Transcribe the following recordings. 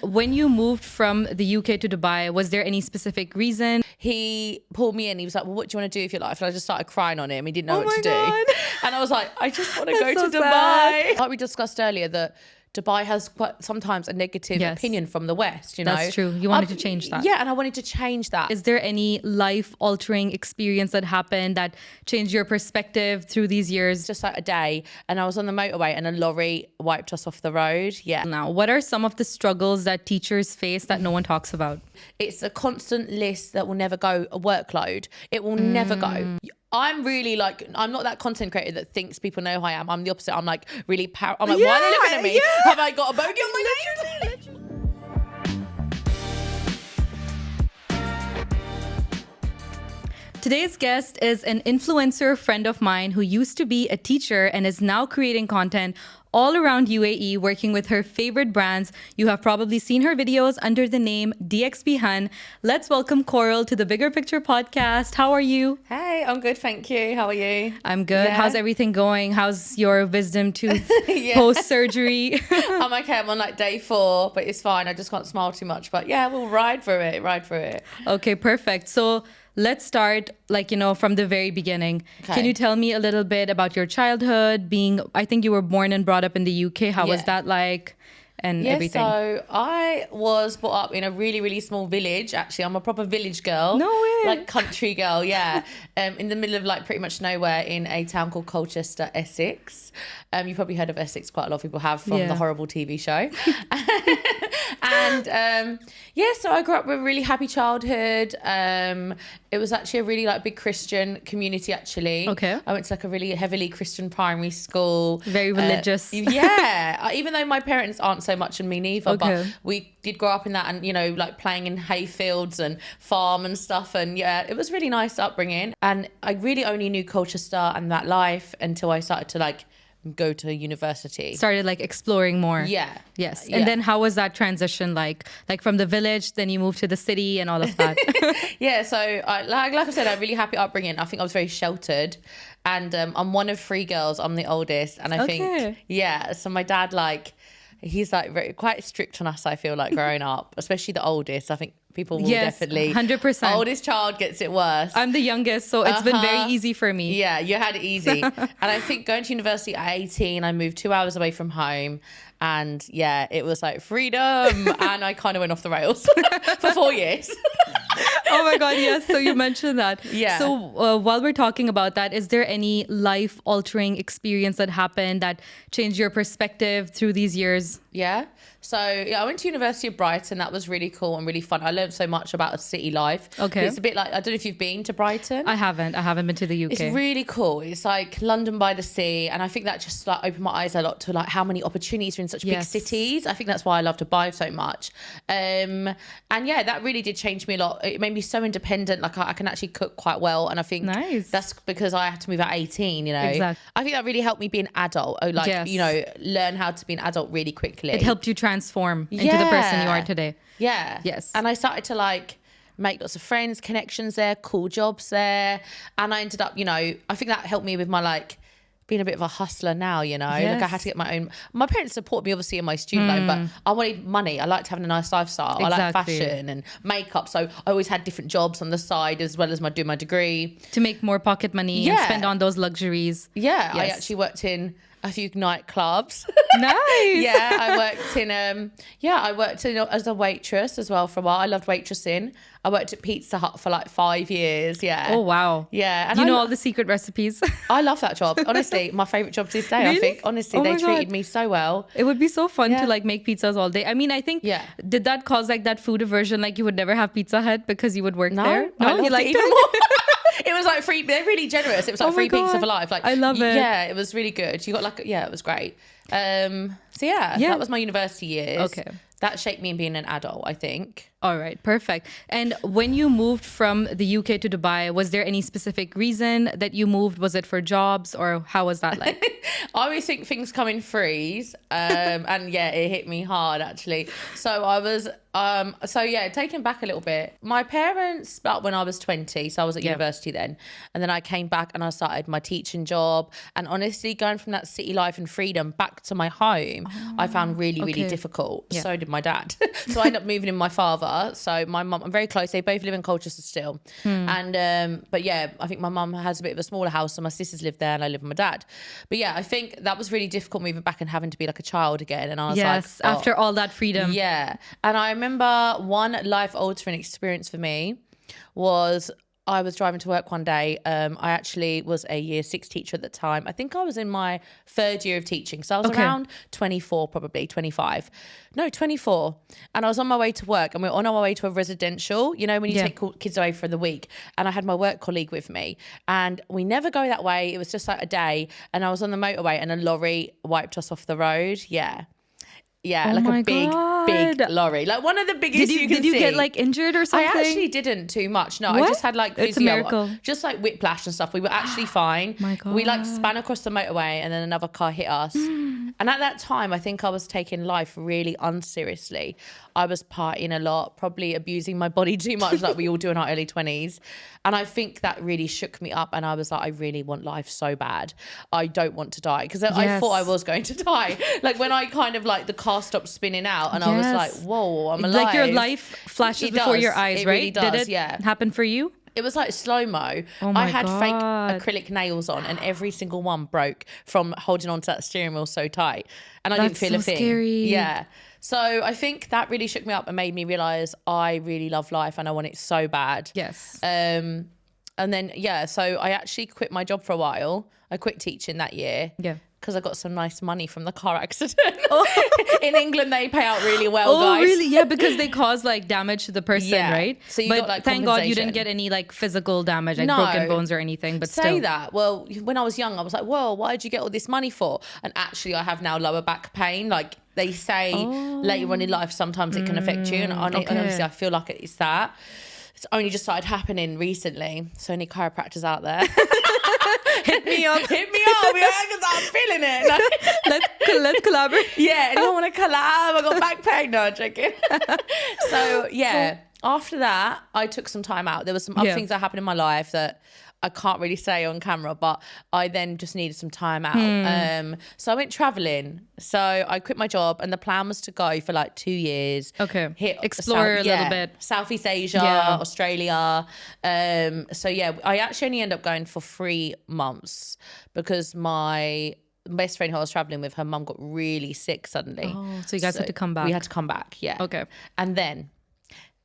When you moved from the UK to Dubai, was there any specific reason? He pulled me in. He was like, well, what do you want to do with your life? And I just started crying on him. He didn't know Oh what to my God. do. And I was like, I just want to go That's to so Dubai. sad. Like we discussed earlier, that Dubai has quite sometimes a negative Yes. opinion from the West, you know. That's true. You wanted to change that. Yeah, and I wanted to change that. Is there any life-altering experience that happened that changed your perspective through these years? Just like a day, and I was on the motorway and a lorry wiped us off the road. Yeah. Now, what are some of the struggles that teachers face that no one talks about? It's a constant list that will never go, a workload. It will never go. I'm really like, I'm not that content creator that thinks people know who I am. I'm the opposite. I'm like really I'm like, why are they looking at me? Yeah. Have I got a bogey on my nose? Today's guest is an influencer friend of mine who used to be a teacher and is now creating content all around UAE, working with her favorite brands. You have probably seen her videos under the name DXB Hun. Let's welcome Coral to the Bigger Picture podcast. How are you? Hey, I'm good, thank you. How are you? I'm good. Yeah. How's everything going? How's your wisdom tooth post-surgery? I'm okay. I'm on like day 4, but it's fine. I just can't smile too much. But yeah, we'll ride through it. Okay, perfect. So let's start from the very beginning. Okay. Can you tell me a little bit about your childhood? I think you were born and brought up in the UK. How was that like? And everything. So I was brought up in a really, really small village. Actually, I'm a proper village girl. No way. Like country girl, yeah. In the middle of like pretty much nowhere in a town called Colchester, Essex. You probably heard of Essex, quite a lot of people have from the horrible TV show. And so I grew up with a really happy childhood. It was actually a really like big Christian community actually. Okay. I went to like a really heavily Christian primary school. Very religious. Yeah. Even though my parents aren't so much, and me neither, Okay. but we did grow up in that, and you know, like playing in hay fields and farm and stuff, and yeah, it was really nice upbringing. And I really only knew Colchester and that life until I started to like go to university. Started like exploring more. Yeah. Yes. Yeah. And then how was that transition like from the village, then you moved to the city and all of that? Yeah, so like I said, I had a really happy upbringing. I think I was very sheltered, and I'm one of 3 girls. I'm the oldest, and I think so my dad he's like quite strict on us, I feel like, growing up, especially the oldest. I think people will definitely 100%. Oldest child gets it worse. I'm the youngest, so it's been very easy for me. Yeah, you had it easy. And I think going to university at 18, I moved 2 hours away from home. And yeah, it was like freedom. And I kind of went off the rails for 4 years. Oh my God, yes. So you mentioned that. Yeah. So while we're talking about that, is there any life-altering experience that happened that changed your perspective through these years? Yeah. So yeah, I went to University of Brighton. That was really cool and really fun. I learned so much about a city life. Okay. It's a bit like, I don't know if you've been to Brighton. I haven't been to the UK. It's really cool. It's like London by the sea. And I think that just like opened my eyes a lot to like how many opportunities are in such big cities. I think that's why I love Dubai so much. And yeah, that really did change me a lot. It made me so independent. Like I can actually cook quite well. And I think that's because I had to move at 18, you know. Exactly. I think that really helped me be an adult. You know, learn how to be an adult really quickly. It helped you transform into the person you are today. Yeah. Yes. And I started to like make lots of friends, connections there, cool jobs there. And I ended up, you know, I think that helped me with my like being a bit of a hustler now, you know. Like I had to get my own. My parents support me obviously in my student loan, but I wanted money. I liked having a nice lifestyle. I like fashion and makeup. So I always had different jobs on the side as well as doing my degree. To make more pocket money and spend on those luxuries. Yeah. Yes. I actually worked in a few nightclubs. Nice. Yeah, I worked in as a waitress as well for a while. I loved waitressing. I worked at Pizza Hut for like 5 years. Yeah. Oh wow. Yeah. And you know all the secret recipes. I love that job. Honestly, my favorite job to this day. Really? I think honestly they treated me so well. It would be so fun to like make pizzas all day. I mean, I think did that cause like that food aversion? Like you would never have Pizza Hut because you would work there? No, you liked it. It was like free. They're really generous. It was like free pizza for life. Like I love it. Yeah, it was really good. You got like it was great. So yeah, that was my university years. Okay. That shaped me in being an adult, I think. All right, perfect. And when you moved from the UK to Dubai, was there any specific reason that you moved? Was it for jobs or how was that like? I always think things come in threes. And yeah, it hit me hard actually. So I was, taken back a little bit. My parents split up when I was 20. So I was at university then. And then I came back and I started my teaching job. And honestly, going from that city life and freedom back to my home, I found really, really difficult. Yeah. So did with my dad. So I ended up moving in with my father. So my mum, I'm very close. They both live in Colchester still. And, but yeah, I think my mum has a bit of a smaller house. So my sisters live there and I live with my dad. But yeah, I think that was really difficult moving back and having to be like a child again. And I was like, after all that freedom. Yeah. And I remember one life altering experience for me was I was driving to work one day. I actually was a year 6 teacher at the time. I think I was in my 3rd year of teaching. So I was around 24, probably 25. No, 24. And I was on my way to work and we were on our way to a residential, you know, when you take kids away for the week. And I had my work colleague with me and we never go that way. It was just like a day. And I was on the motorway and a lorry wiped us off the road. Yeah. Yeah, like a big lorry. Like one of the biggest you can see. Did you get like injured or something? I actually didn't too much. No, What? I just had like It's a miracle. just like whiplash and stuff. We were actually fine. My God. We like span across the motorway and then another car hit us. And at that time, I think I was taking life really unseriously. I was partying a lot, probably abusing my body too much like we all do in our early 20s. And I think that really shook me up. And I was like, I really want life so bad. I don't want to die. Because I thought I was going to die. Like when I kind of like the car stopped spinning out and I was like, whoa, I'm alive. Like your life flashes before your eyes, it right? Really does, Did it happen for you? It was like slow-mo. Oh my I had God. fake acrylic nails on and every single one broke from holding onto that steering wheel so tight. And I didn't feel a thing. Scary. Yeah. So I think that really shook me up and made me realise I really love life and I want it so bad. Yes. And then, so I actually quit my job for a while. I quit teaching that year. Yeah. Because I got some nice money from the car accident. In England, they pay out really well, guys. Oh, really? Yeah, because they cause like damage to the person, right? So you but got like thank God you didn't compensation. get any like physical damage, like broken bones or anything. But Say still. that. Well, when I was young, I was like, "Whoa, why did you get all this money for?" And actually, I have now lower back pain. Like they say, later on in life, sometimes it can affect you. And honestly, I feel like it's that. It's only just started happening recently. So any chiropractors out there, Hit me up. hit me up, because I'm feeling it. Let's collaborate. Yeah, anyone want to collab? I got back pain. No, I'm joking. So yeah, after that, I took some time out. There were some other things that happened in my life that I can't really say on camera, but I then just needed some time out. So I went traveling. So I quit my job and the plan was to go for like 2 years. Okay. Explore a little bit. Southeast Asia, Australia. So yeah, I actually only ended up going for 3 months because my best friend who I was traveling with, her mum got really sick suddenly. Oh, so you guys had to come back. We had to come back, yeah. Okay. And then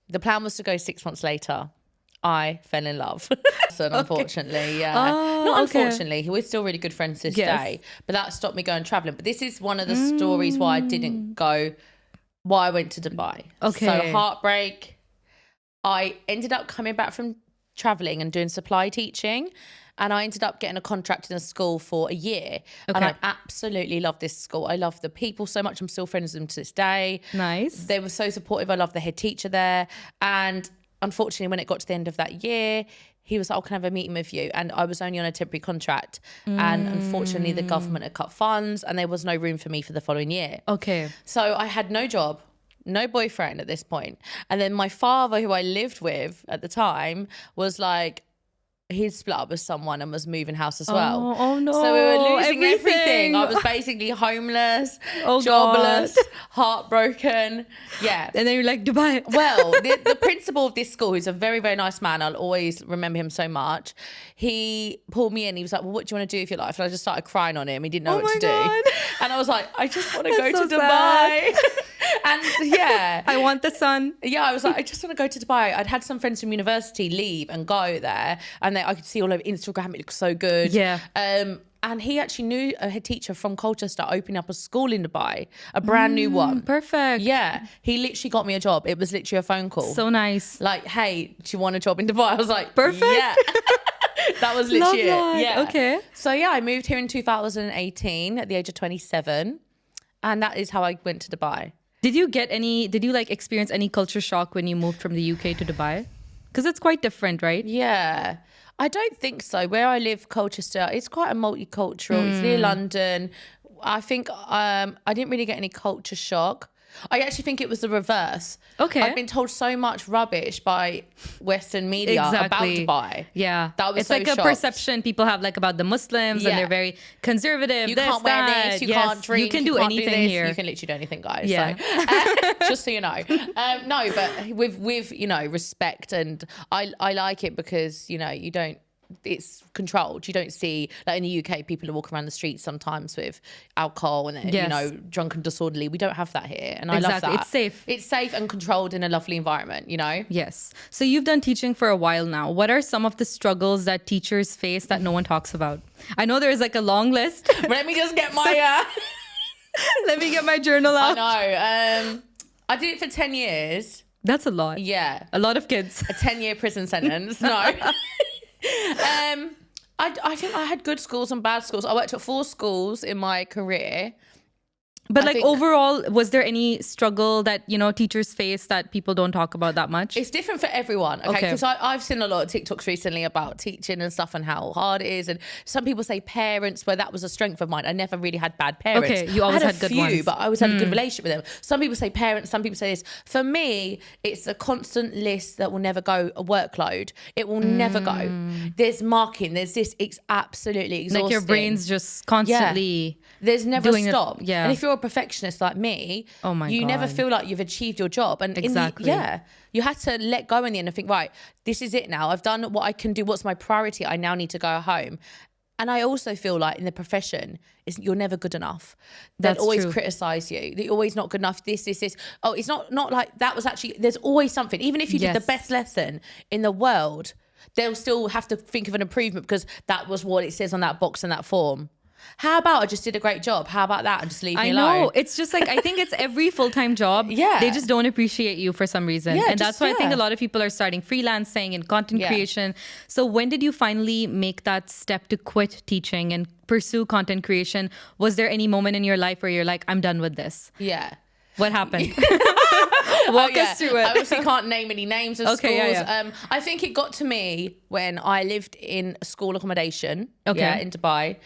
the plan was to go 6 months later. I fell in love. So unfortunately, not unfortunately, we're still really good friends this day. But that stopped me going traveling. But this is one of the stories why I didn't go, why I went to Dubai. Okay. So heartbreak. I ended up coming back from traveling and doing supply teaching. And I ended up getting a contract in a school for a year. Okay. And I absolutely love this school. I love the people so much. I'm still friends with them to this day. Nice. They were so supportive. I love the head teacher there. And unfortunately, when it got to the end of that year, he was like, "Oh, can I have a meeting with you?" And I was only on a temporary contract. And unfortunately, the government had cut funds and there was no room for me for the following year. Okay. So I had no job, no boyfriend at this point. And then my father, who I lived with at the time, was like, he'd split up with someone and was moving house as well. Oh no. So we were losing everything. I was basically homeless, jobless, heartbroken. Yeah. And then you're like, Dubai. Well, the principal of this school, who's a very, very nice man, I'll always remember him so much. He pulled me in. He was like, "Well, what do you want to do with your life?" And I just started crying on him. He didn't know what to do. And I was like, "I just want to go to Dubai." And yeah. I want the sun. Yeah, I was like, I just want to go to Dubai. I'd had some friends from university leave and go there. And I could see all over Instagram. It looked so good. Yeah. And he actually knew a head teacher from Colchester opening up a school in Dubai, a brand new one. Perfect. Yeah. He literally got me a job. It was literally a phone call. So nice. Like, "Hey, do you want a job in Dubai?" I was like, perfect. Yeah. That was literally it. Yeah. Okay. So yeah, I moved here in 2018 at the age of 27. And that is how I went to Dubai. Did you like experience any culture shock when you moved from the UK to Dubai? Because it's quite different, right? Yeah. I don't think so. Where I live, Colchester, it's quite a multicultural. It's near London. I think I didn't really get any culture shock. I actually think it was the reverse. Okay. I've been told so much rubbish by Western media about Dubai. Yeah. That was it's so like a shocked. perception people have like about the Muslims and they're very conservative. You can't wear this, you can't drink, you can do can't anything this. here. You can literally do anything, guys. Yeah. So, just so you know. No, but with you know, respect, and I like it because, you know, you don't, it's controlled. You don't see, like in the UK, people who walk around the streets sometimes with alcohol and you know, drunk and disorderly. We don't have that here, and I love that. It's safe. It's safe and controlled in a lovely environment, you know. Yes. So you've done teaching for a while now. What are some of the struggles that teachers face that no one talks about? I know there's like a long list. Let me just get my let me get my journal out. I know. I did it for 10 years. That's a lot. Yeah. A lot of kids. A 10-year prison sentence. No. I think I had good schools and bad schools. I worked at 4 schools in my career. But like overall, was there any struggle that, you know, teachers face that people don't talk about that much? It's different for everyone, okay? Because I've seen a lot of TikToks recently about teaching and stuff and how hard it is. And some people say parents, where that was a strength of mine. I never really had bad parents. Okay, you always had good ones. I had a few, but I always had a good relationship with them. Some people say parents, some people say this. For me, it's a constant list that will never go, a workload. It will never go. There's marking, there's this, it's absolutely exhausting. Like your brain's just constantly there's never a stop. Yeah. And if you're a perfectionist like me, you never feel like you've achieved your job. And you had to let go in the end and think, right, this is it now. I've done what I can do. What's my priority? I now need to go home. And I also feel like in the profession, you're never good enough. They'll always criticize you. You're always not good enough. This. Oh, it's not like that was actually, there's always something. Even if you did the best lesson in the world, they'll still have to think of an improvement because that was what it says on that box and that form. How about I just did a great job? How about that? And just leave me alone. I know. It's just like, I think it's every full-time job. They just don't appreciate you for some reason. And that's why I think a lot of people are starting freelancing and content creation. So when did you finally make that step to quit teaching and pursue content creation? Was there any moment in your life where you're like, I'm done with this? Yeah. What happened? Walk us through it. I obviously can't name any names of schools. I think it got to me when I lived in school accommodation in Dubai,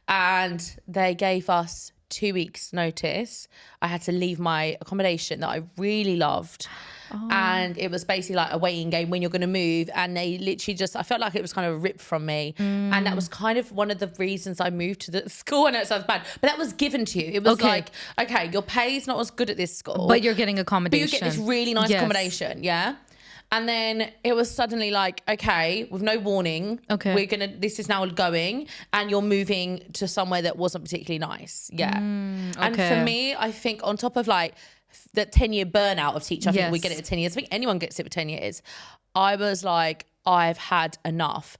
and they gave us 2 weeks notice. I had to leave my accommodation that I really loved. And it was basically like a waiting game when you're going to move. And they literally just, I felt like it was kind of ripped from me. And that was kind of one of the reasons I moved to the school. I know it sounds bad, but that was given to you. It was like, okay, your pay is not as good at this school. But you're getting accommodation. But you get this really nice accommodation, And then it was suddenly like, okay, with no warning, this is now going, and you're moving to somewhere that wasn't particularly nice. And for me, I think on top of like that 10-year burnout of teaching, I think we get it at 10 years. I think anyone gets it for 10 years. I was like, I've had enough.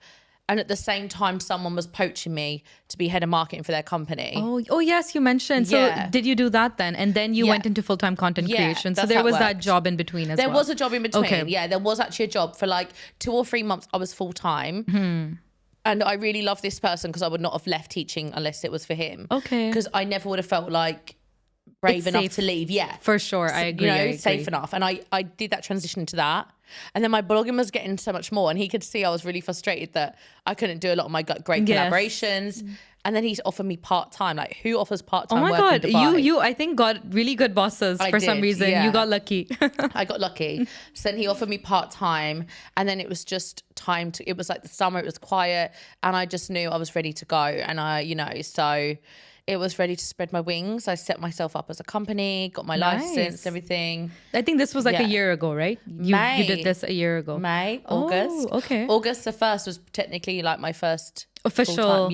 And at the same time, someone was poaching me to be head of marketing for their company. Oh yes, you mentioned. So did you do that then? And then you went into full-time content creation. So there was that job in between as well. There was a job in between. Yeah, there was actually a job for like 2 or 3 months. I was full-time. And I really love this person because I would not have left teaching unless it was for him. Because I never would have felt like brave enough to leave. For sure. I agree. Safe enough. And I did that transition to that. And then my blogging was getting so much more, and he could see I was really frustrated that I couldn't do a lot of my great collaborations. And then he's offered me part-time. Like, who offers part-time work in Dubai? You I think got really good bosses for some reason. You got lucky. I got lucky. So then he offered me part-time, and then it was just time to, it was like the summer, it was quiet, and I just knew I was ready to go. And so it was ready to spread my wings. I set myself up as a company, got my license, everything. I think this was like a year ago, right? You did this a year ago. August. August the 1st was technically like my first official.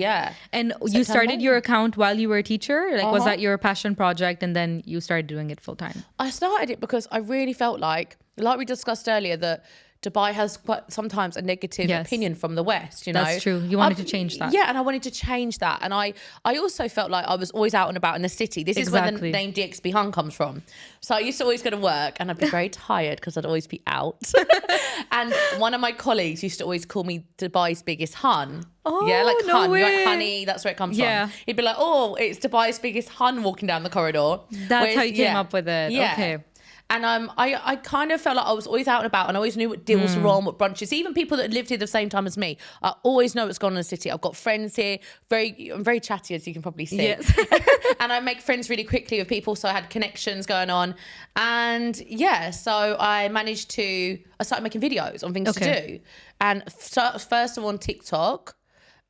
And September. You started your account while you were a teacher? Like, was that your passion project and then you started doing it full time? I started it because I really felt like we discussed earlier, that Dubai has quite sometimes a negative opinion from the West, you know. That's true. You wanted to change that. Yeah, and I wanted to change that. And I also felt like I was always out and about in the city. This is where the name DXB Hun comes from. So I used to always go to work and I'd be very tired because I'd always be out. And one of my colleagues used to always call me Dubai's biggest hun. Like no hun, way. like honey, that's where it comes from. He'd be like, oh, it's Dubai's biggest hun walking down the corridor. That's how you came up with it. Okay. And I kind of felt like I was always out and about, and I always knew what deals were on, what brunches. Even people that lived here the same time as me, I always know what's going on in the city. I've got friends here. I'm very chatty, as you can probably see. Yes. And I make friends really quickly with people, so I had connections going on. And yeah, so I started making videos on things to do. And first of all on TikTok.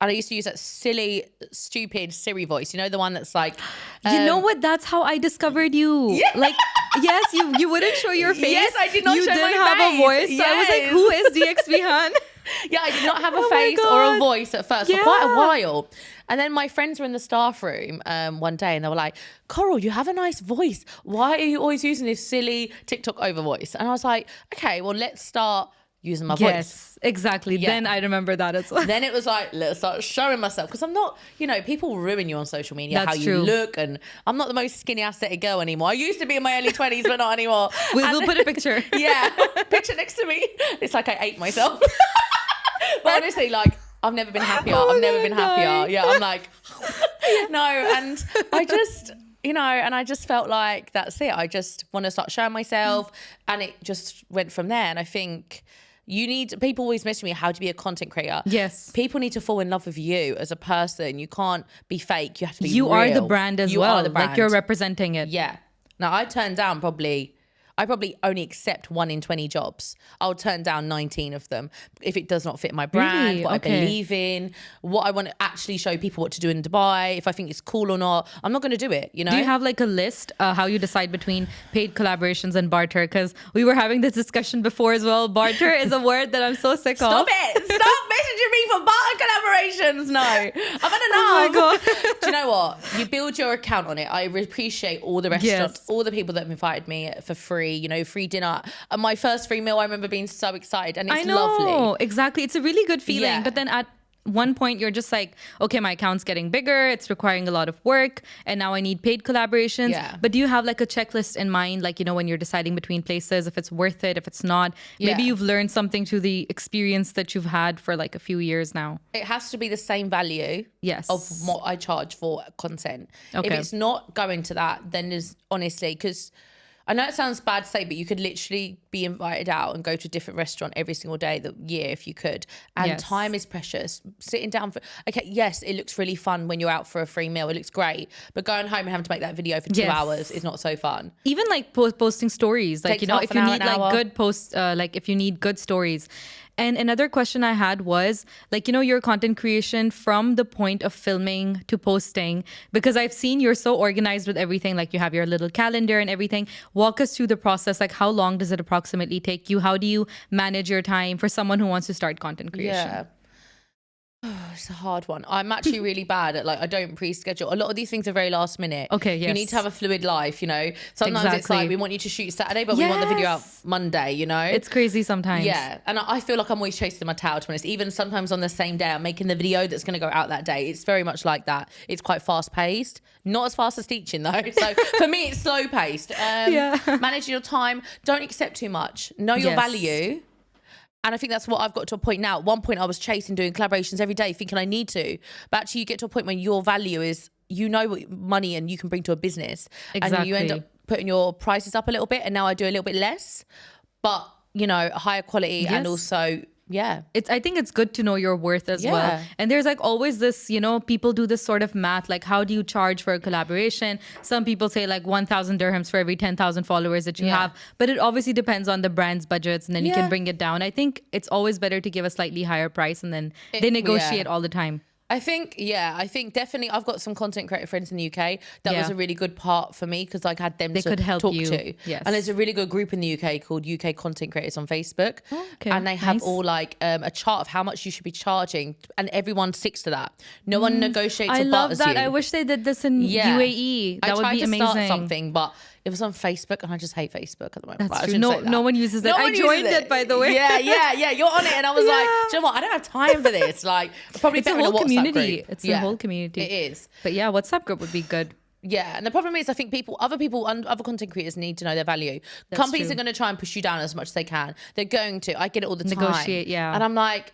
And I used to use that silly, stupid Siri voice. You know, the one that's like... you know what? That's how I discovered you. Yeah. Like, yes, you wouldn't show your face. Yes, I did not show my face. You didn't have a voice. So I was like, who is DXB Han? Yeah, I did not have a face or a voice at first for quite a while. And then my friends were in the staff room one day and they were like, Coral, you have a nice voice. Why are you always using this silly TikTok over voice? And I was like, okay, well, let's start using my voice. Yes, exactly. Yeah. Then I remember that as well. Then it was like, let's start showing myself. Because I'm not, people ruin you on social media, That's how you true. look. And I'm not the most skinny aesthetic girl anymore. I used to be in my early 20s, but not anymore. We'll put a picture. Yeah, picture next to me. It's like I ate myself. But honestly, like, I've never been happier. I've never been happier. Yeah, I'm like, no. And I just... and I just felt like that's it. I just want to start showing myself. And it just went from there. And I think people always message me, how to be a content creator. Yes. People need to fall in love with you as a person. You can't be fake. You have to be You real. are the brand as well. You are the brand. Like you're representing it. Yeah. Now, I probably only accept 1 in 20 jobs. I'll turn down 19 of them if it does not fit my brand, Really? what Okay. I believe in, what I want to actually show people what to do in Dubai. If I think it's cool or not, I'm not going to do it, Do you have like a list how you decide between paid collaborations and barter? Because we were having this discussion before as well. Barter is a word that I'm so sick of. Stop it. Stop messaging me for barter collaborations. No. I've had enough. Oh my God. Do you know what? You build your account on it. I appreciate all the restaurants, all the people that have invited me for free, free dinner. And my first free meal, I remember being so excited, and it's I know, lovely. exactly. It's a really good feeling. Yeah. But then at one point, you're just like, okay, my account's getting bigger. It's requiring a lot of work. And now I need paid collaborations. Yeah. But do you have like a checklist in mind? Like, when you're deciding between places, if it's worth it, if it's not. Maybe Yeah. you've learned something through the experience that you've had for like a few years now. It has to be the same value Yes. of what I charge for content. If Okay. it's not going to that, then there's honestly, because I know it sounds bad to say, but you could literally be invited out and go to a different restaurant every single day the year if you could. And Yes. time is precious. Sitting down yes, it looks really fun when you're out for a free meal. It looks great. But going home and having to make that video for 2 Yes. hours is not so fun. Even like posting stories, like, Takes half if an you hour, need an like hour. good posts, like if you need good stories. And another question I had was like, your content creation from the point of filming to posting, because I've seen you're so organized with everything. Like you have your little calendar and everything. Walk us through the process. Like how long does it approximately take you? How do you manage your time for someone who wants to start content creation? Yeah. It's a hard one. I'm actually really bad at I don't pre-schedule. A lot of these things are very last minute. Okay, You need yes. to have a fluid life, Sometimes it's Exactly. like we want you to shoot Saturday, but we want the video out Yes. Monday, It's crazy sometimes. Yeah, and I feel like I'm always chasing my tail, to be honest. Even sometimes on the same day, I'm making the video that's going to go out that day. It's very much like that. It's quite fast-paced. Not as fast as teaching, though. So for me, it's slow-paced. Managing your time. Don't accept too much. Know your Yes. value. And I think that's what I've got to a point now. At one point, I was chasing doing collaborations every day, thinking I need to. But actually, you get to a point when your value is, what money and you can bring to a business. And you end Exactly. up putting your prices up a little bit. And now I do a little bit less. But, higher quality and Yes. also, yeah. I think it's good to know your worth as well. Yeah. And there's like always this, people do this sort of math, like how do you charge for a collaboration? Some people say like 1,000 dirhams for every 10,000 followers that you Yeah. have, but it obviously depends on the brand's budgets and then you Yeah. can bring it down. I think it's always better to give a slightly higher price and then they negotiate all the time. I think definitely I've got some content creator friends in the UK. That Yeah. was a really good part for me because I had them They to could help talk you. to. Yes. And there's a really good group in the UK called UK Content Creators on Facebook. Okay, And they have nice. all a chart of how much you should be charging and everyone sticks to that. No one negotiates I or love butters that. you. I wish they did this in Yeah. UAE. That I would tried be to amazing. start something, but it was on Facebook and I just hate Facebook at the moment. That's But I true. shouldn't say that. No one uses it. No I one joined uses it, by the way. Yeah. You're on it. And I was like, do you know what? I don't have time for this. Like, probably It's a better in whole WhatsApp community. group. It's a whole community. It is. But yeah, WhatsApp group would be good. Yeah, and the problem is I think other content creators need to know their value. Companies true. are going to try and push you down as much as they can. They're going to. I get it all the time. Negotiate, yeah. And I'm like,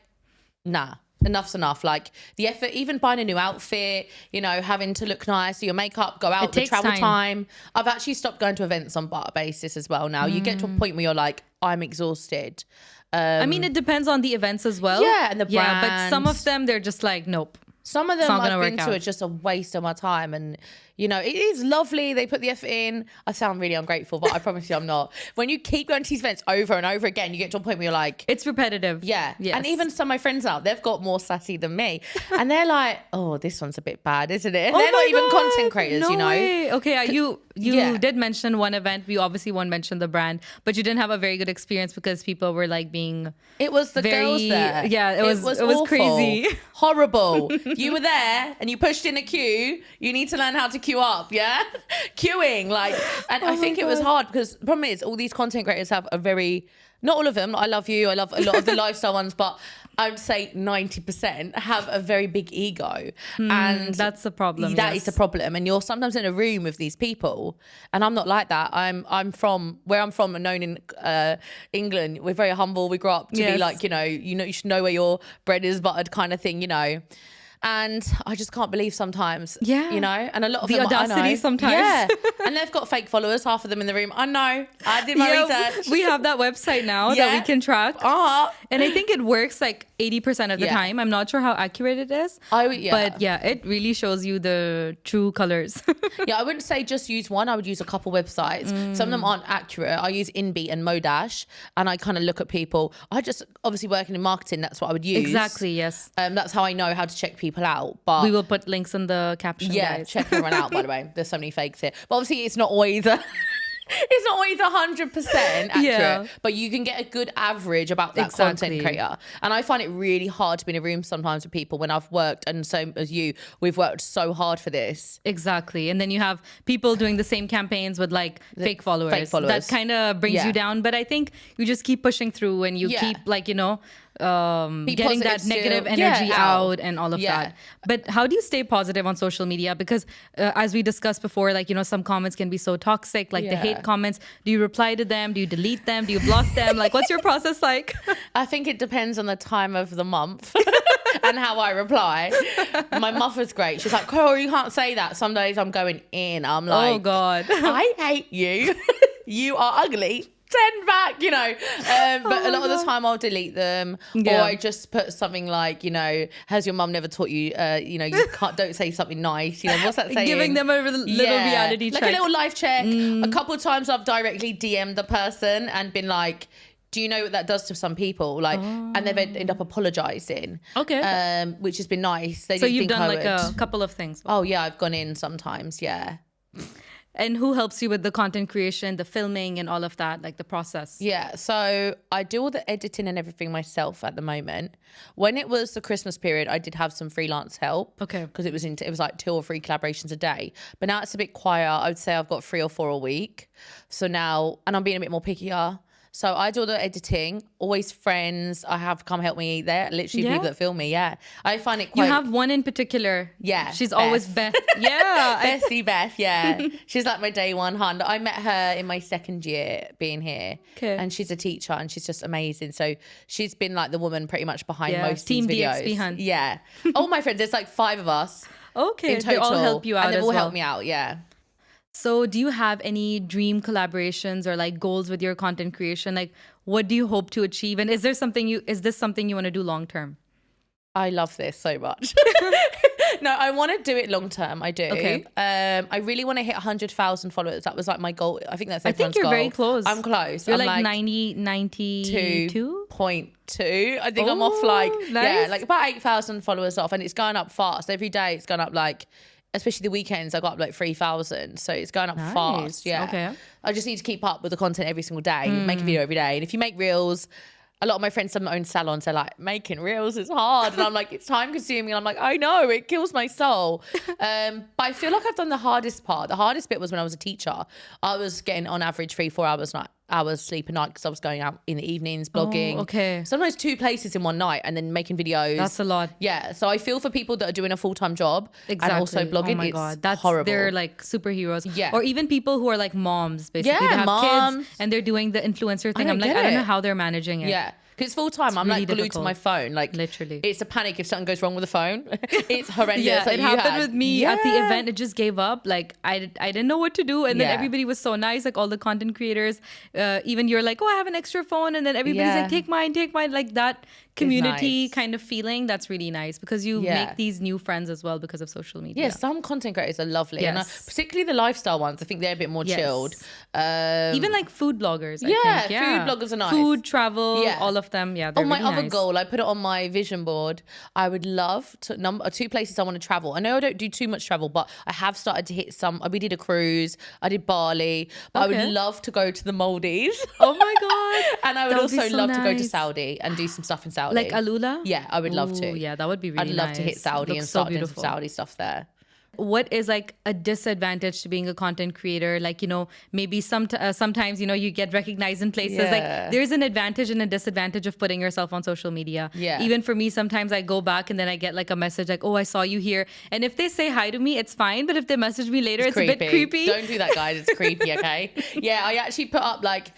nah. enough's enough. Like the effort, even buying a new outfit, you know, having to look nice, do your makeup, go out, the travel time. I've actually stopped going to events on Barter basis as well now. You get to a point where you're like, I'm exhausted. I mean, it depends on the events as well. Yeah, and the brands. Yeah, but some of them, they're just like, nope. Some of them I've been to are just a waste of my time. And, you know, it is lovely. They put the effort in. I sound really ungrateful, but I promise you I'm not. When you keep going to these events over and over again, you get to a point where you're like... It's repetitive. Yeah. Yes. And even some of my friends now, they've got more sassy than me. And they're like, oh, this one's a bit bad, isn't it? And they're not even content creators, you know? Way. Okay, you did mention one event. We obviously won't mention the brand, but you didn't have a very good experience because people were like being... It was the girls there. Yeah, it was awful. crazy. Horrible. You were there and you pushed in a queue. You need to learn how to queue up, yeah? Queuing, like, and I think it was hard because the problem is all these content creators have a very, not all of them, I love you, I love a lot of the lifestyle ones, but I would say 90% have a very big ego. And that's the problem. That is the problem. And you're sometimes in a room with these people. And I'm not like that. I'm from where I'm from and known in England. We're very humble. We grew up to be like, you should know where your bread is buttered kind of thing, you know. And I just can't believe sometimes, you know, and a lot of the them, audacity I know, sometimes. Yeah. And they've got fake followers, half of them in the room. I know. I did my research. We have that website now that we can track. And I think it works like 80% of the time. I'm not sure how accurate it is. But yeah, it really shows you the true colors. I wouldn't say just use one. I would use a couple websites. Some of them aren't accurate. I use InBeat and Modash, and I kind of look at people. I just, obviously working in marketing, that's what I would use. Exactly, yes. That's how I know how to check people out. But we will put links in the caption. Yeah, guys. check everyone out, by the way. There's so many fakes here. But obviously it's not always 100% accurate, but you can get a good average about that content creator. And I find it really hard to be in a room sometimes with people when I've worked, and so as you, we've worked so hard for this. Exactly. And then you have people doing the same campaigns with like fake followers. That kind of brings you down. But I think you just keep pushing through and you keep like, you know, getting that negative energy out and all of that. But how do you stay positive on social media? Because as we discussed before, like, you know, some comments can be so toxic, like the hate comments. Do you reply to them? Do you delete them? Do you block them? Like, what's your process like? I think it depends on the time of the month and how I reply. My mother's great. She's like, Carol, you can't say that. Some days I'm going in. I'm like, oh God, I hate you. You are ugly. Send back, you know. But a lot of the time I'll delete them, or I just put something like, you know, has your mum never taught you, you know, you don't say something nice, you know, what's that saying? Giving them a little reality check. Like a little life check. A couple of times I've directly DM'd the person and been like, do you know what that does to some people? Like, and they've ended up apologizing. Okay. Which has been nice. So you've done like a couple of things. Oh yeah, I've gone in sometimes, yeah. And who helps you with the content creation, the filming and all of that, like the process? Yeah, so I do all the editing and everything myself at the moment. When it was the Christmas period, I did have some freelance help. Okay. Because it was like 2 or 3 collaborations a day. But now it's a bit quiet. I would say I've got 3 or 4 a week. So now, and I'm being a bit more pickier. So I do all the editing, always friends. I have come help me. They're literally people that film me. Yeah. I find it quite... You have one in particular. Yeah. She's always Beth. Yeah. Bessie Beth, yeah. She's like my day one hand. I met her in my 2nd year being here. Okay. And she's a teacher and she's just amazing. So she's been like the woman pretty much behind most of Team these videos. DXP Hunt. Yeah. All my friends, there's like 5 of us. Okay. In total. They all help you out and they've as all well. helped me out, yeah. So do you have any dream collaborations or like goals with your content creation? Like what do you hope to achieve? And is this something you want to do long term? I love this so much. No, I want to do it long term. I do. Okay. I really want to hit 100,000 followers. That was like my goal. I think that's everyone's goal. I think you're very close. I'm close. You're I'm like 92? 2.2. I think I'm off like, nice. like about 8,000 followers off. And it's going up fast. Every day it's going up like, especially the weekends, I got up like 3,000. So it's going up fast. Yeah. Okay. I just need to keep up with the content every single day, make a video every day. And if you make reels, a lot of my friends have their own salons. They're like, making reels is hard. And I'm like, it's time consuming. And I'm like, I know, it kills my soul. But I feel like I've done the hardest part. The hardest bit was when I was a teacher. I was getting on average 3-4 hours hours sleep a night because I was going out in the evenings, blogging. Oh, okay. Sometimes 2 places in one night and then making videos. That's a lot. Yeah. So I feel for people that are doing a full-time job Exactly. and also blogging. Oh my it's God. That's horrible. They're like superheroes. Yeah. Or even people who are like moms, basically. Yeah, they have moms. kids and they're doing the influencer thing. don't I'm like, get I don't know it. how they're managing it. Yeah. Because it's full time. I'm really like glued difficult. to my phone. Like Literally. it's a panic if something goes wrong with the phone. It's horrendous. Yeah, like it you happened had. with me at the event. It just gave up. Like I didn't know what to do, and then Yeah. everybody was so nice. Like all the content creators, even you're like, oh, I have an extra phone, and then everybody's Yeah. like, take mine. Like that community nice. kind of feeling. That's really nice because you Yeah. make these new friends as well because of social media. Yeah, some content creators are lovely. And Yes. particularly the lifestyle ones. I think they're a bit more Yes. chilled. Even like food bloggers. I Yeah, think. food bloggers are nice. Food, travel, Yeah. all of them. Yeah, they're On my really other nice. goal, I put it on my vision board. I would love to 2 places I want to travel. I know I don't do too much travel, but I have started to hit some. We did a cruise. I did Bali. But I Okay. would love to go to the Maldives. Oh my god! And I would That would be also so love to go to nice. Saudi and do some stuff in Saudi. Like Alula. Yeah, I would love to. Ooh, yeah, that would be really I'd love to hit nice. Saudi Looks and so start doing some beautiful. Saudi stuff there. What is like a disadvantage to being a content creator? Like, maybe sometimes, you get recognized in places. Yeah. Like there's an advantage and a disadvantage of putting yourself on social media. Yeah. Even for me, sometimes I go back and then I get like a message like, oh, I saw you here. And if they say hi to me, it's fine. But if they message me later, it's a bit creepy. Don't do that, guys. It's creepy, okay? Yeah, I actually put up like,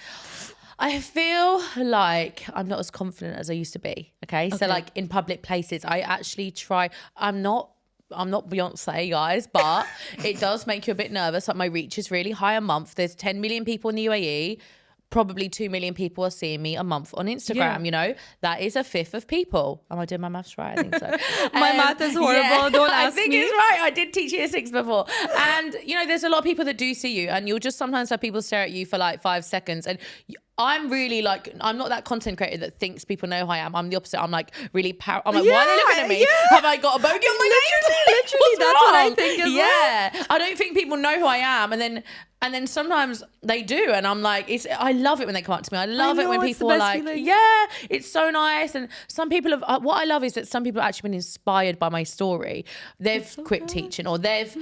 I feel like I'm not as confident as I used to be, okay? So like in public places, I actually try, I'm not Beyonce, guys, but it does make you a bit nervous. Like my reach is really high a month. There's 10 million people in the UAE. Probably 2 million people are seeing me a month on Instagram, Yeah. That is a fifth of people. Am I doing my maths right? I think so. My math is horrible. Don't I ask think me. it's right. I did teach year 6 before. And, there's a lot of people that do see you and you'll just sometimes have people stare at you for like 5 seconds. And I'm really like, I'm not that content creator that thinks people know who I am. I'm the opposite. I'm like really I'm like, why are they looking at me? Yeah. Have I got a bogey on my nose? Literally, What's that's what I wrong? think as well. Yeah. I don't think people know who I am. And then sometimes they do. And I'm like, I love it when they come up to me. I love it know, when it's the people are best like, feeling. yeah, it's so nice. And some people have, what I love is that some people have actually been inspired by my story. They've quit teaching or they've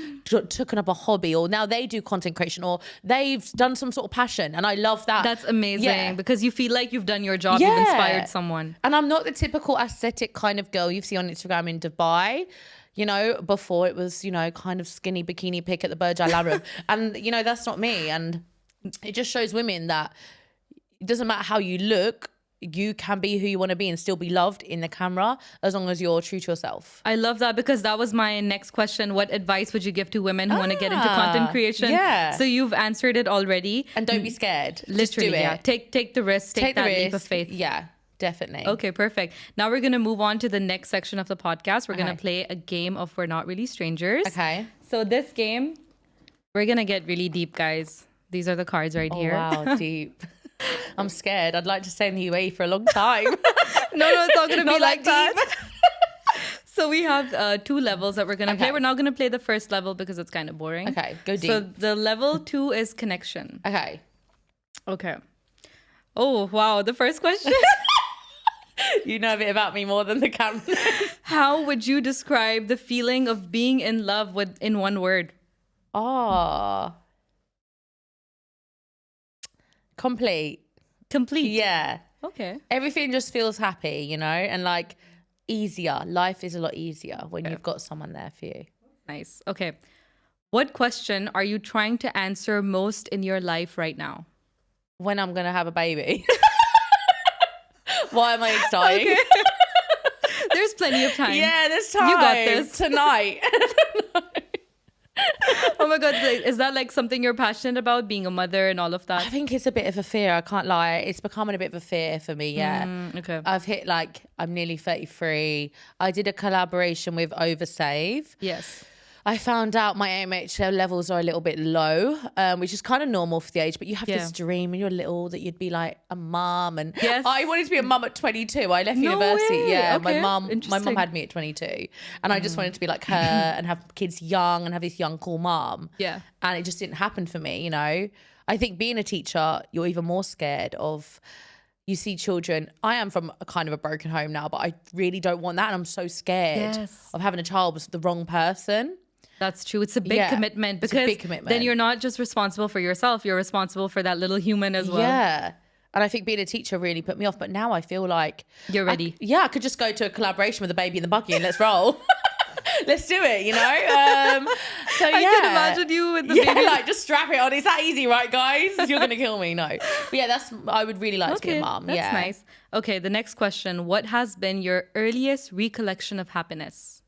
taken up a hobby or now they do content creation or they've done some sort of passion. And I love that. That's amazing Yeah. because you feel like you've done your job. You've inspired someone. And I'm not the typical aesthetic kind of girl you see on Instagram in Dubai. Before it was, kind of skinny bikini pic at the Burj Al Arab. And, that's not me. And it just shows women that it doesn't matter how you look, you can be who you want to be and still be loved in the camera as long as you're true to yourself. I love that because that was my next question. What advice would you give to women who want to get into content creation? Yeah. So you've answered it already. And don't be scared. Literally, Just do it. yeah. Take the risk. Take that the leap of risk. faith. Yeah, definitely. Okay, perfect. Now we're going to move on to the next section of the podcast. We're going Okay. to play a game of We're Not Really Strangers. Okay. So this game, we're going to get really deep, guys. These are the cards right here. Wow, deep. I'm scared. I'd like to stay in the UAE for a long time. No, it's not going to be Not like that that. So we have 2 levels that we're going to play. Okay. We're not going to play the first level because it's kind of boring. Okay, go deep. So the level 2 is connection. Okay. Okay. Oh, wow. The first question. You know a bit about me more than the camera. How would you describe the feeling of being in love in one word? Oh. Complete. Complete. Yeah. Okay. Everything just feels happy, and like easier. Life is a lot easier when you've got someone there for you. Nice. Okay. What question are you trying to answer most in your life right now? When I'm going to have a baby. Why am I excited? Okay. There's plenty of time. Yeah, there's time. You got this. Tonight. Oh my God. Is that like something you're passionate about, being a mother and all of I that? think it's a bit of a fear. I can't lie. It's becoming a bit of a fear for me. Yeah. Okay. I've hit I'm nearly 33. I did a collaboration with Oversave. Yes. I found out my AMH levels are a little bit low, which is kind of normal for the age, but you have this dream when you're little that you'd be like a mum. And Yes. I wanted to be a mum at 22. I left No university. way. Yeah, Okay. my mum Interesting. had me at 22. And I just wanted to be like her and have kids young and have this young, cool mum. Yeah. And it just didn't happen for me, I think being a teacher, you're even more scared of... You see children. I am from a kind of a broken home now, but I really don't want that. And I'm so scared Yes. of having a child with the wrong person. That's true. It's a big commitment because a big commitment. then you're not just responsible for yourself, you're responsible for that little human as well. Yeah. And I think being a teacher really put me off. But now I feel like you're ready. I could just go to a collaboration with a baby in the buggy and let's roll. Let's do it, you know? So yeah. I can imagine you with the baby. Like just strap it on. It's that easy, right, guys? You're going to kill me. No. But yeah, I would really like to be a mum. That's nice. Okay, the next question. What has been your earliest recollection of happiness?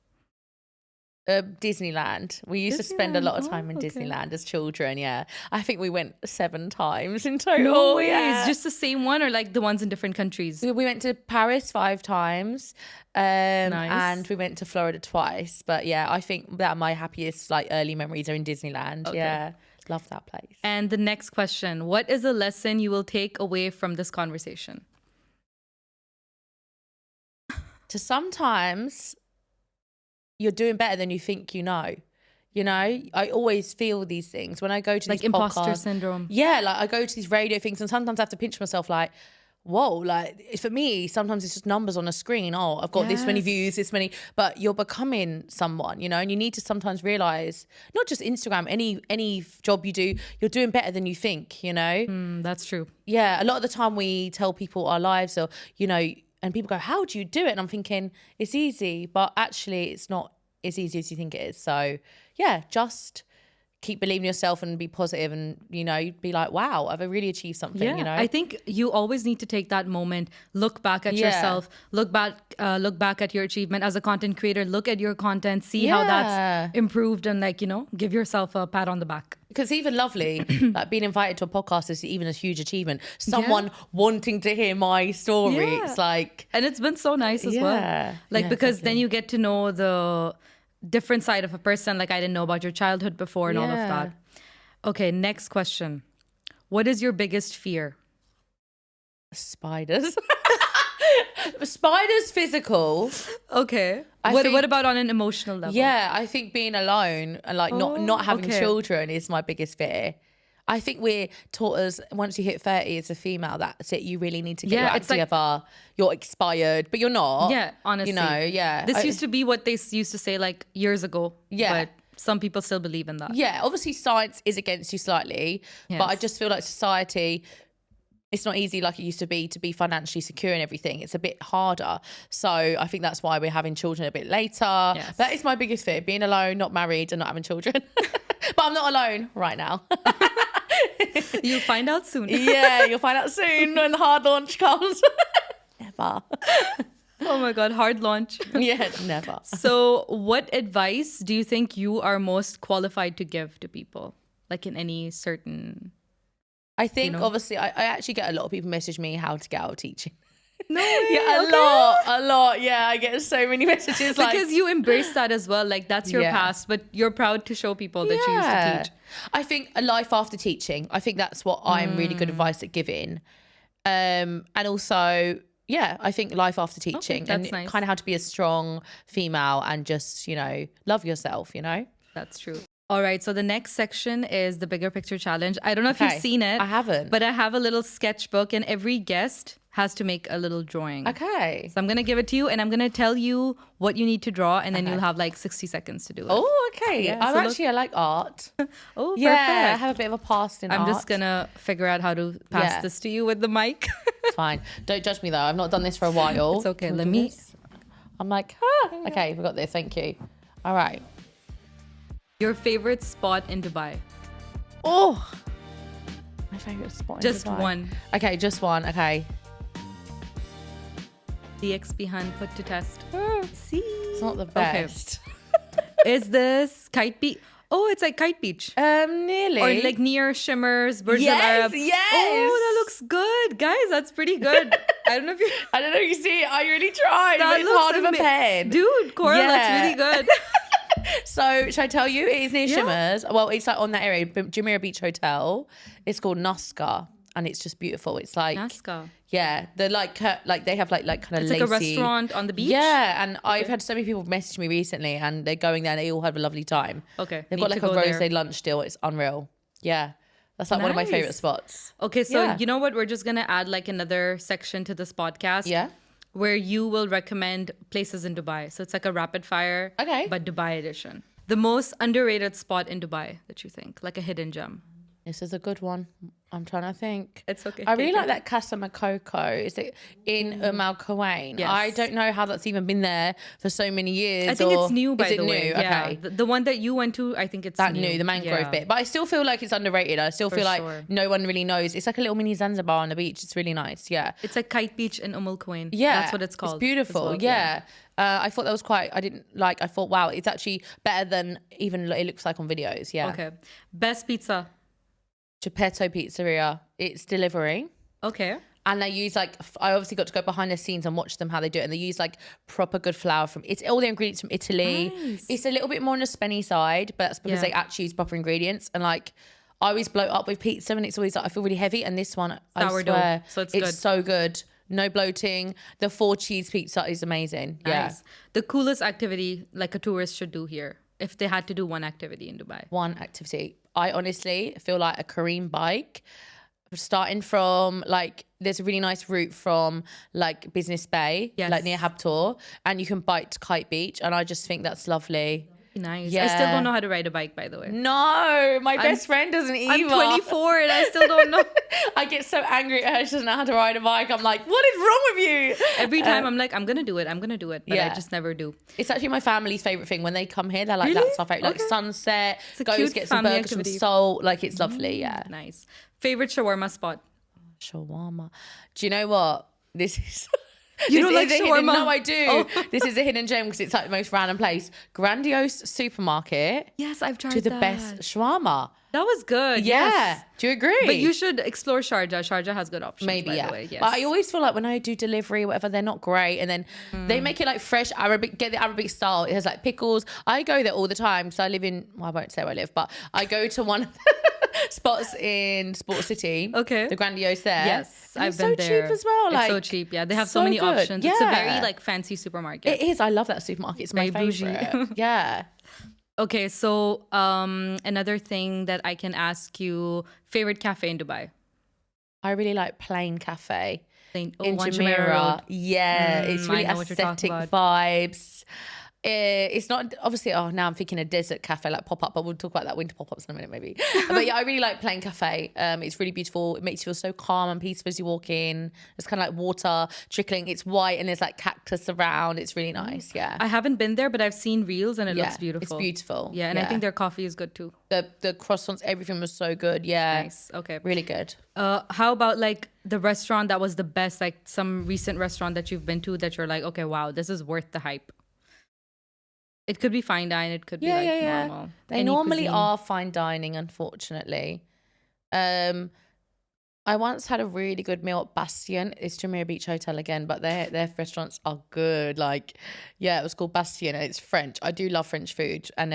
Disneyland. We used to spend a lot of time in Disneyland as children. Yeah, I think we went 7 times in total. No way. It's just the same one, or like the ones in different countries? We went to Paris 5 times, and we went to Florida twice. But yeah, I think that my happiest like early memories are in Disneyland. Okay. Yeah, love that place. And the next question: what is a lesson you will take away from this conversation? To sometimes you're doing better than you think you know. You know, I always feel these things when I go to like these imposter podcasts. syndrome. Yeah, like I go to these radio things and sometimes I have to pinch myself like, whoa, like for me, sometimes it's just numbers on a screen. Oh, I've got this many views, this many, but you're becoming someone, you know, and you need to sometimes realize, not just Instagram, any job you do, you're doing better than you think, you know? That's true. Yeah, a lot of the time we tell people our lives or, you know, and people go, how do you do it? And I'm thinking, it's easy, but actually it's not as easy as you think it is. So yeah, just keep believing in yourself and be positive and, you know, be like, wow, I've really achieved something, you know? I think you always need to take that moment, look back at yourself, look back at your achievement as a content creator, look at your content, see how that's improved and like, you know, give yourself a pat on the back. Because even lovely, like being invited to a podcast is even a huge achievement. Someone wanting to hear my story. It's like... And it's been so nice as well. Like, because then you get to know the different side of a person. Like I didn't know about your childhood before and all of that. Okay, next question. What is your biggest fear? Spiders. Spiders physical. Okay. What about on an emotional level? Yeah, I think being alone and like not having children is my biggest fear. I think we're taught as once you hit 30 as a female, that's it. You really need to get your act together. You're expired, but you're not. Yeah, honestly. You know, This used to be what they used to say like years ago. Yeah. But some people still believe in that. Yeah, obviously science is against you slightly, but I just feel like society, it's not easy like it used to be financially secure and everything. It's a bit harder. So I think that's why we're having children a bit later. Yes. That is my biggest fear, being alone, not married and not having children. But I'm not alone right now. You'll find out soon. Yeah, you'll find out soon when the hard launch comes. Never. Oh my God, hard launch. Yeah, never. So what advice do you think you are most qualified to give to people? Like in any certain... I think obviously I actually get a lot of people message me how to get out of teaching. No way. Yeah, a lot. Yeah, I get so many messages. Because you embrace that as well. Like that's your past, but you're proud to show people that you used to teach. I think a life after teaching. I think that's what I'm really good advice at giving. And also, I think life after teaching and nice. Kind of how to be a strong female and just, you know, love yourself, you know? That's true. All right, so the next section is the bigger picture challenge. I don't know if you've seen it. I haven't. But I have a little sketchbook and every guest has to make a little drawing. Okay. So I'm going to give it to you and I'm going to tell you what you need to draw and then you'll have like 60 seconds to do it. Oh, okay. I like art. Oh, perfect. Yeah, I have a bit of a past in art. I'm just going to figure out how to pass this to you with the mic. It's fine. Don't judge me though. I've not done this for a while. It's okay. Let me. I'm like, okay, we got this. Thank you. All right. Your favorite spot in Dubai? Oh, my favorite spot in Dubai. Just one. Okay, just one. Okay. The Bihan put to test. See? It's not the best. Okay. Is this Kite Beach? Oh, it's like Kite Beach. Nearly. Or like near Shimmers, Burj Al Arab. Yes. Oh, that looks good. Guys, that's pretty good. I don't know if you see it. I really tried. That it's hard with a pen. Dude, Cora, that's really good. So, should I tell you? It is near Shimmers. Well, it's like on that area, Jumeirah Beach Hotel. It's called Nazca. And it's just beautiful. It's like Nazca. Yeah, they're like they have like kind of it's lacy. Like a restaurant on the beach. Yeah, and I've had so many people message me recently, and they're going there. and They all have a lovely time. Okay, they've got like a rosé lunch deal. It's unreal. Yeah, that's like one of my favorite spots. Okay, so you know what? We're just gonna add like another section to this podcast. Yeah. Where you will recommend places in Dubai. So it's like a rapid fire. Okay. But Dubai edition. The most underrated spot in Dubai that you think, like a hidden gem. This is a good one. I'm trying to think. It's okay. I really like that Casa Makoko. Is it in Al Quwain? Yes. I don't know how that's even been there for so many years. I think it's new, by the way. New? Yeah. Okay. The one that you went to, I think it's That new. new, the mangrove bit. But I still feel like it's underrated. I still feel like sure. no one really knows. It's like a little mini Zanzibar on the beach. It's really nice. Yeah. It's like Kite Beach in Al Quwain. Yeah. That's what it's called. It's beautiful. as well. Yeah. I thought that was I thought, wow, it's actually better than even it looks like on videos. Yeah. Okay. Best pizza. Geppetto Pizzeria. It's delivery. Okay. And they use I obviously got to go behind the scenes and watch them how they do it. And they use like proper good flour it's all the ingredients from Italy. Nice. It's a little bit more on the spenny side, but that's because they actually use proper ingredients. And like I always blow up with pizza and it's always like I feel really heavy. And this one, Sourdough, I swear, so it's good. so good. No bloating. The 4 cheese pizza is amazing. Nice. Yeah. The coolest activity like a tourist should do here if they had to do one activity in Dubai. One activity. I honestly feel like a Kareem bike. Starting from like there's a really nice route from like Business Bay, like near Habtoor, and you can bike to Kite Beach, and I just think that's lovely. Nice. Yeah. I still don't know how to ride a bike, by the way. No, my best friend doesn't either. I'm 24 and I still don't know. I get so angry at her. She doesn't know how to ride a bike. I'm like, what is wrong with you? Every time I'm like, I'm gonna do it, but I just never do. It's actually my family's favorite thing. When they come here, they're like, that's our favorite. Like sunset, goes get some burgers from Seoul. Like it's lovely. Yeah. Nice. Favorite shawarma spot. Shawarma. Do you know what? This is. You don't like shawarma? No, I do. Oh. This is a hidden gem because it's like the most random place. Grandiose supermarket. Yes, I've tried to the that. best shawarma. That was good. Yeah. Yes. Do you agree? But you should explore Sharjah. Sharjah has good options. Maybe, by the way. Yes. But I always feel like when I do delivery, or whatever, they're not great. And then they make it like fresh Arabic, get the Arabic style. It has like pickles. I go there all the time. So I live in, well, I won't say where I live, but I go to one of the spots in Sport City. Okay. The Grandiose there. Yes, and I've been it's so there. cheap as well. Like, it's so cheap. Yeah, they have so so many good. options. Yeah. It's a very like fancy supermarket. It is. I love that supermarket. It's my Very bougie. favorite. Yeah. Okay, so another thing that I can ask you, favorite cafe in Dubai? I really like Plain Cafe In in Jumeirah Jumeirah. Road. Yeah, it's really I know what you're talking aesthetic about. vibes. It's not obviously. Oh, now I'm thinking a desert cafe like pop up, but we'll talk about that winter pop ups in a minute, maybe. But yeah, I really like Plain Cafe. It's really beautiful. It makes you feel so calm and peaceful as you walk in. It's kind of like water trickling. It's white and there's like cactus around. It's really nice. Yeah, I haven't been there, but I've seen reels and it looks beautiful. It's beautiful. Yeah, and I think their coffee is good too. The croissants, everything was so good. Yeah, Nice. Okay. really good. How about like the restaurant that was the best, like some recent restaurant that you've been to that you're like, okay, wow, this is worth the hype. It could be fine dining. It could be normal. They Any normally cuisine. are fine dining, unfortunately. I once had a really good meal at Bastion. It's Jumeirah Beach Hotel again, but their restaurants are good. Like, yeah, it was called Bastion and it's French. I do love French food. And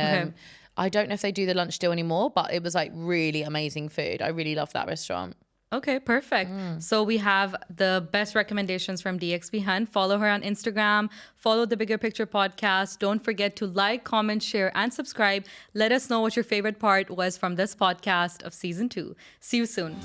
I don't know if they do the lunch deal anymore, but it was like really amazing food. I really love that restaurant. Okay, perfect. So we have the best recommendations from DXB Hunt. Follow her on Instagram. Follow the Bigger Picture podcast. Don't forget to like, comment, share, and subscribe. Let us know what your favorite part was from this podcast of season 2. See you soon.